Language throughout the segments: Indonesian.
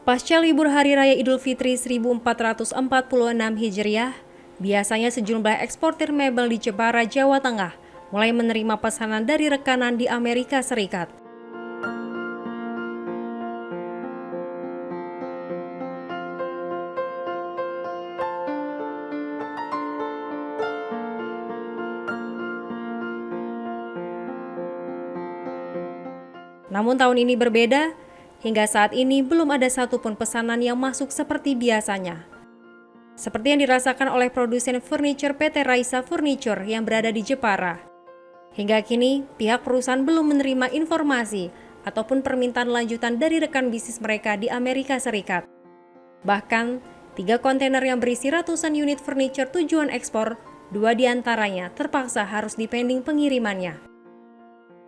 Pasca libur Hari Raya Idul Fitri 1446 Hijriah, biasanya sejumlah eksportir mebel di Jepara, Jawa Tengah mulai menerima pesanan dari rekanan di Amerika Serikat. Namun tahun ini berbeda, hingga saat ini belum ada satupun pesanan yang masuk seperti biasanya. Seperti yang dirasakan oleh produsen furniture PT Raisa Furniture yang berada di Jepara. Hingga kini, pihak perusahaan belum menerima informasi ataupun permintaan lanjutan dari rekan bisnis mereka di Amerika Serikat. Bahkan, 3 kontainer yang berisi ratusan unit furniture tujuan ekspor, 2 diantaranya terpaksa harus dipending pengirimannya.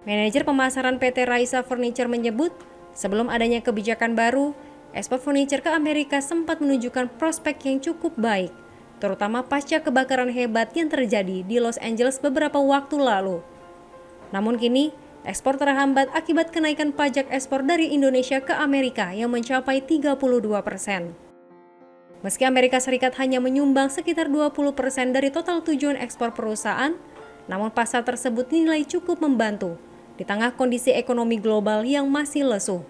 Manajer pemasaran PT Raisa Furniture menyebut, sebelum adanya kebijakan baru, ekspor furniture ke Amerika sempat menunjukkan prospek yang cukup baik, terutama pasca kebakaran hebat yang terjadi di Los Angeles beberapa waktu lalu. Namun kini, ekspor terhambat akibat kenaikan pajak ekspor dari Indonesia ke Amerika yang mencapai 32%. Meski Amerika Serikat hanya menyumbang sekitar 20% dari total tujuan ekspor perusahaan, namun pasar tersebut dinilai cukup membantu di tengah kondisi ekonomi global yang masih lesu.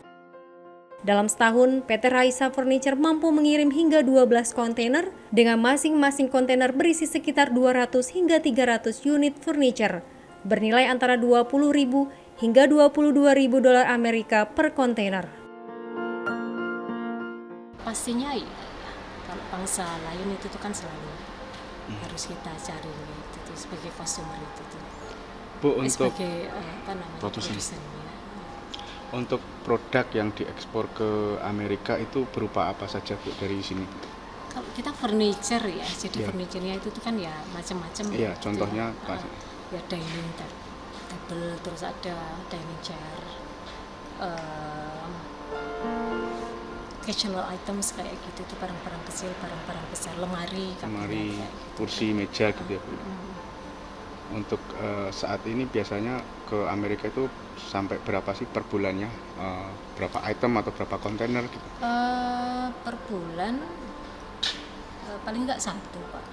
Dalam setahun, PT Raisa Furniture mampu mengirim hingga 12 kontainer dengan masing-masing kontainer berisi sekitar 200 hingga 300 unit furniture, bernilai antara 20.000 hingga 22.000 dolar Amerika per kontainer. Pastinya ya, kalau bangsa lain itu tuh kan selalu harus kita cari gitu, sebagai customer itu tuh. Bu, untuk sebagai produsen. Untuk produk yang diekspor ke Amerika itu berupa apa saja Bu dari sini? Kalau kita furniture ya, jadi furniture-nya itu tuh kan ya macam-macam. Iya, contohnya ya dining table, terus ada dining chair, occasional items kayak gitu, itu barang-barang kecil, barang-barang besar, lemari, kursi, meja gitu ya Bu. Untuk saat ini biasanya ke Amerika itu sampai berapa sih per bulannya? Berapa item atau berapa kontainer gitu? Per bulan paling nggak satu Pak.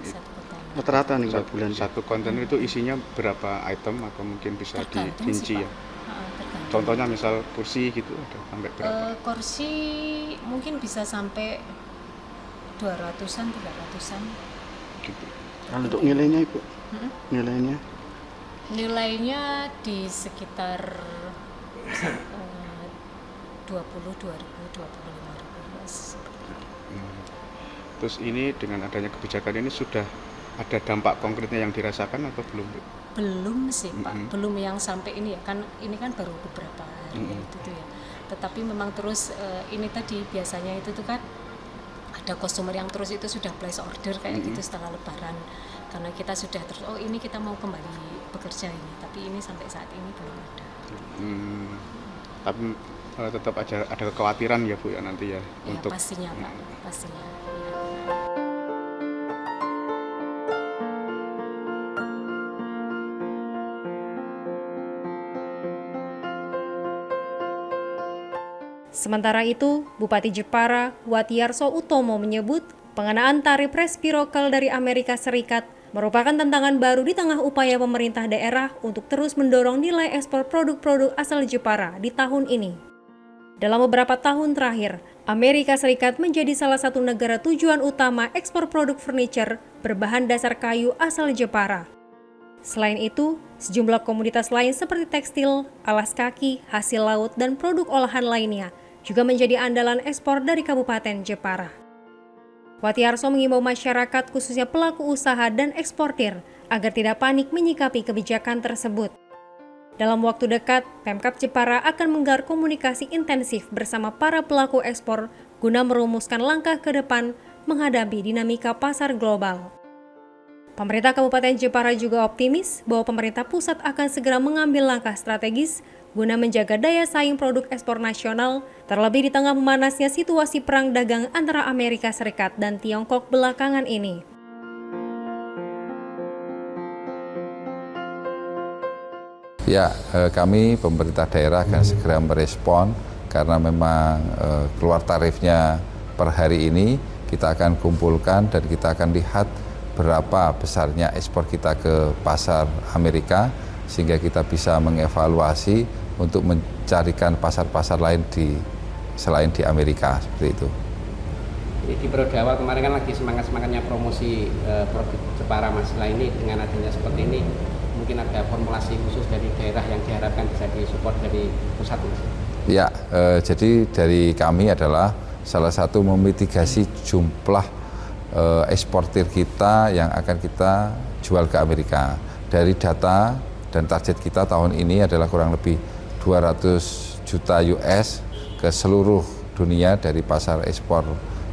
Satu kontainer. Rata-rata nih bulan satu kontainer itu isinya berapa item atau mungkin bisa dirinci ya? Contohnya misal kursi gitu ada sampai berapa? Kursi mungkin bisa sampai 200-an, 300-an. Gitu. Kalau untuk nilainya Ibu? Nilainya di sekitar 25.000 Terus ini dengan adanya kebijakan ini sudah ada dampak konkretnya yang dirasakan atau belum? Belum sih Pak, belum yang sampai ini ya, kan ini kan baru beberapa hari itu tuh ya. Tetapi memang terus ini tadi biasanya itu tuh kan ada customer yang terus itu sudah place order kayak gitu setelah lebaran, karena kita sudah terus ini kita mau kembali bekerja ini, tapi ini sampai saat ini belum ada. Tapi tetap ada kekhawatiran ya Bu ya nanti ya, untuk pastinya Pak, pastinya ya. Sementara itu, Bupati Jepara, Watiarso Utomo menyebut pengenaan tarif resiprokal dari Amerika Serikat merupakan tantangan baru di tengah upaya pemerintah daerah untuk terus mendorong nilai ekspor produk-produk asal Jepara di tahun ini. Dalam beberapa tahun terakhir, Amerika Serikat menjadi salah satu negara tujuan utama ekspor produk furniture berbahan dasar kayu asal Jepara. Selain itu, sejumlah komoditas lain seperti tekstil, alas kaki, hasil laut, dan produk olahan lainnya juga menjadi andalan ekspor dari Kabupaten Jepara. Watiarso mengimbau masyarakat khususnya pelaku usaha dan eksportir agar tidak panik menyikapi kebijakan tersebut. Dalam waktu dekat, Pemkab Jepara akan menggelar komunikasi intensif bersama para pelaku ekspor guna merumuskan langkah ke depan menghadapi dinamika pasar global. Pemerintah Kabupaten Jepara juga optimis bahwa pemerintah pusat akan segera mengambil langkah strategis guna menjaga daya saing produk ekspor nasional, terlebih di tengah memanasnya situasi perang dagang antara Amerika Serikat dan Tiongkok belakangan ini. Ya, kami pemerintah daerah akan segera merespon karena memang keluar tarifnya per hari ini, kita akan kumpulkan dan kita akan lihat berapa besarnya ekspor kita ke pasar Amerika, sehingga kita bisa mengevaluasi untuk mencarikan pasar-pasar lain selain di Amerika, seperti itu. Di periode awal kemarin kan lagi semangat-semangatnya promosi produk Jepara Mas. Lah ini dengan adanya seperti ini, mungkin ada formulasi khusus dari daerah yang diharapkan bisa disupport dari pusat, Mas? Ya, jadi dari kami adalah salah satu memitigasi jumlah eksportir kita yang akan kita jual ke Amerika. Dari data dan target kita tahun ini adalah kurang lebih 200 juta US ke seluruh dunia dari pasar ekspor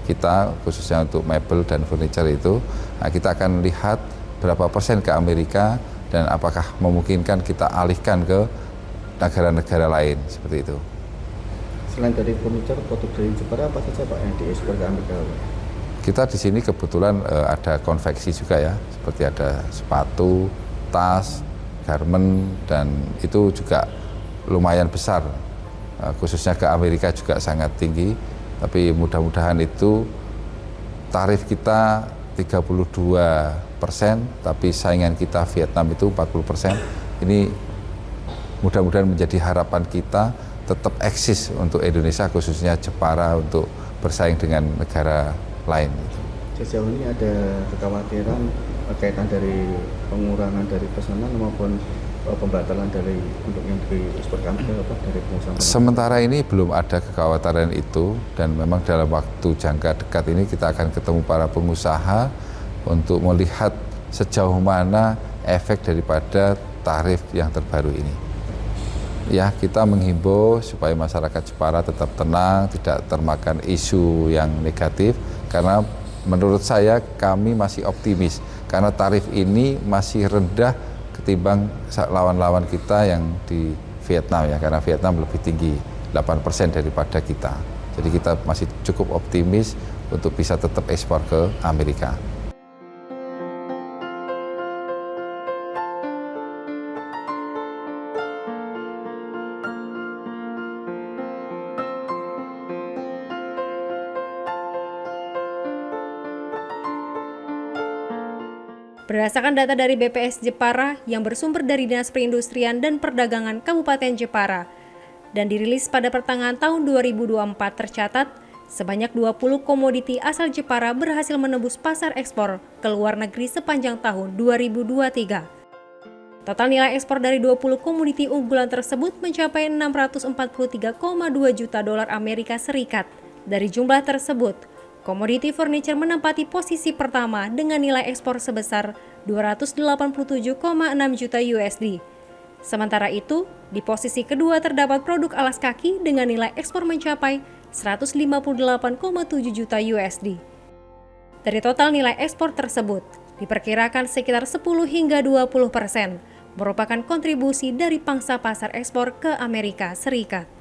kita, khususnya untuk mebel dan furniture itu. Nah, kita akan lihat berapa persen ke Amerika dan apakah memungkinkan kita alihkan ke negara-negara lain, seperti itu. Selain dari furniture, produk dari Jepara apa saja Pak yang diekspor ke Amerika? Kita di sini kebetulan ada konveksi juga ya, seperti ada sepatu, tas, garment, dan itu juga lumayan besar, khususnya ke Amerika juga sangat tinggi. Tapi mudah-mudahan itu tarif kita 32%, tapi saingan kita Vietnam itu 40%. Ini mudah-mudahan menjadi harapan kita tetap eksis untuk Indonesia, khususnya Jepara, untuk bersaing dengan negara lain. Sejauh ini ada kekhawatiran kaitan dari pengurangan dari pesanan maupun pembatalan dari untuk yang diekspor ke Amerika dari pengusaha? Sementara ini belum ada kekhawatiran itu, dan memang dalam waktu jangka dekat ini kita akan ketemu para pengusaha untuk melihat sejauh mana efek daripada tarif yang terbaru ini. Ya, kita menghimbau supaya masyarakat Jepara tetap tenang, tidak termakan isu yang negatif, karena menurut saya kami masih optimis karena tarif ini masih rendah ketimbang lawan-lawan kita yang di Vietnam ya, karena Vietnam lebih tinggi 8% daripada kita. Jadi kita masih cukup optimis untuk bisa tetap ekspor ke Amerika. Berdasarkan data dari BPS Jepara yang bersumber dari Dinas Perindustrian dan Perdagangan Kabupaten Jepara dan dirilis pada pertengahan tahun 2024, tercatat sebanyak 20 komoditi asal Jepara berhasil menembus pasar ekspor ke luar negeri sepanjang tahun 2023. Total nilai ekspor dari 20 komoditi unggulan tersebut mencapai 643,2 juta dolar Amerika Serikat. Dari jumlah tersebut, komoditi furniture menempati posisi pertama dengan nilai ekspor sebesar 287,6 juta USD. Sementara itu, di posisi kedua terdapat produk alas kaki dengan nilai ekspor mencapai 158,7 juta USD. Dari total nilai ekspor tersebut, diperkirakan sekitar 10 hingga 20% merupakan kontribusi dari pangsa pasar ekspor ke Amerika Serikat.